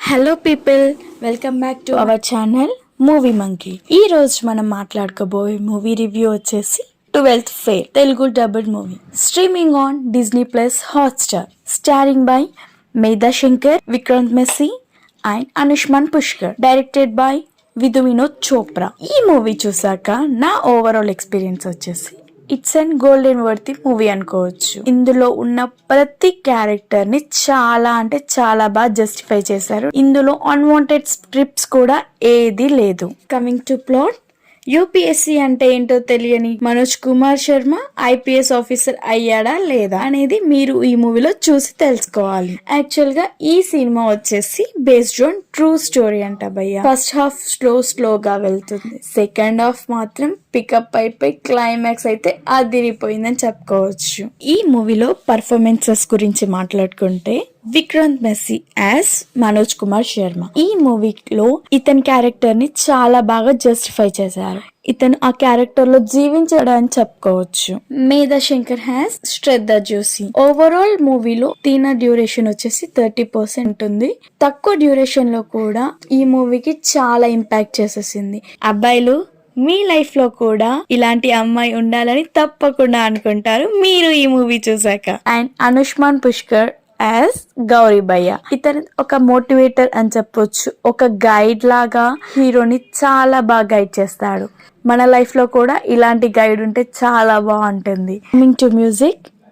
Hello people, welcome back to our channel movie monkey. ఈ రోజు మనం మాట్లాడుకోబోయే మూవీ రివ్యూ వచ్చేసి 12th fail Telugu dubbed movie streaming on Disney plus Hotstar, starring by Medha Shankar, Vikrant Massey and Anshuman Pushkar, directed by Vidhu Vinod Chopra. ఈ movie చూసాక నా overall experience వచ్చేసి it's and golden worthy movie అనుకోవచ్చు. ఇందులో ఉన్న ప్రతి క్యారెక్టర్ ని చాలా అంటే చాలా బాగా జస్టిఫై చేశారు. ఇందులో అన్వాంటెడ్ స్క్రిప్ట్స్ కూడా ఏది లేదు. కమింగ్ టు ప్లాట్, యూపీఎస్సీ అంటే ఏంటో తెలియని మనోజ్ కుమార్ శర్మ ఐపీఎస్ ఆఫీసర్ అయ్యాడా లేదా అనేది మీరు ఈ మూవీలో చూసి తెలుసుకోవాలి. యాక్చువల్ గా ఈ సినిమా వచ్చేసి బేస్డ్ ఆన్ ట్రూ స్టోరీ అంట భయ్య. ఫస్ట్ హాఫ్ స్లోగా వెళ్తుంది, సెకండ్ హాఫ్ మాత్రం పికప్ అయిపోయి క్లైమాక్స్ అయితే అదిరిపోయిందని చెప్పుకోవచ్చు. ఈ మూవీలో పర్ఫార్మెన్సెస్ గురించి మాట్లాడుకుంటే విక్రాంత్ మెస్సీ యాజ్ మనోజ్ కుమార్ శర్మ. ఈ మూవీలో ఇతని క్యారెక్టర్ ని చాలా బాగా జస్టిఫై చేశారు. ఇతను ఆ క్యారెక్టర్ లో జీవించడానికి చెప్పుకోవచ్చు. మేధా Shankar has Shraddha Joshi. Overall మూవీలో తిన డ్యూరేషన్ వచ్చేసి 30% ఉంటుంది. తక్కువ డ్యూరేషన్ లో కూడా ఈ మూవీకి చాలా ఇంపాక్ట్ చేసేసింది. అబ్బాయిలు, మీ లైఫ్ లో కూడా ఇలాంటి అమ్మాయి ఉండాలని తప్పకుండా అనుకుంటారు మీరు ఈ మూవీ చూసాక. అండ్ అనుష్మాన్ పుష్కర్ యాజ్ గౌరీ భయ్య. ఇతను ఒక మోటివేటర్ అని చెప్పొచ్చు. ఒక గైడ్ లాగా హీరోని చాలా బాగా గైడ్ చేస్తాడు. మన లైఫ్ లో కూడా ఇలాంటి గైడ్ ఉంటే చాలా బాగుంటుంది. కమింగ్ టు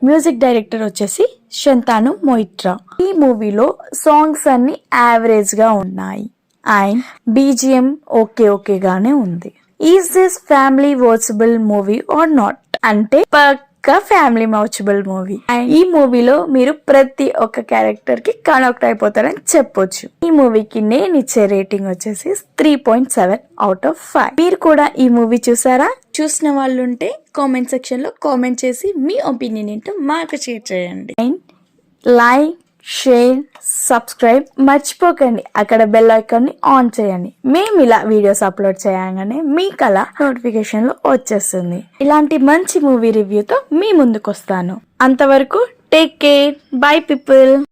మ్యూజిక్ డైరెక్టర్ వచ్చేసి శంతాను మొయిట్రా. ఈ మూవీలో సాంగ్స్ అన్ని యావరేజ్ గా ఉన్నాయి అండ్ బీజిఎం ఓకే గానే ఉంది. Is this family watchable movie or not అంటే ఫ్యామిలీ వాచబుల్ మూవీ. అండ్ ఈ మూవీలో మీరు ప్రతి ఒక్క క్యారెక్టర్ కి కనెక్ట్ అయిపోతారని చెప్పొచ్చు. ఈ మూవీకి నేను ఇచ్చే రేటింగ్ వచ్చేసి 3.7 out of 5. మీరు కూడా ఈ మూవీ చూసారా? చూసిన వాళ్ళు ఉంటే కామెంట్ సెక్షన్ లో కామెంట్ చేసి మీ ఒపీనియన్ ఏంటో మాకు షేర్ చేయండి. అండ్ లైక్, షేర్, సబ్స్క్రైబ్ మర్చిపోకండి. అక్కడ బెల్ ఐకాన్ ని ఆన్ చేయండి. మేము ఇలా వీడియోస్ అప్లోడ్ చేయగానే మీకు అలా నోటిఫికేషన్ లో వచ్చేస్తుంది. ఇలాంటి మంచి మూవీ రివ్యూతో మీ ముందుకు వస్తాను. అంతవరకు టేక్ కేర్, బై పీపుల్.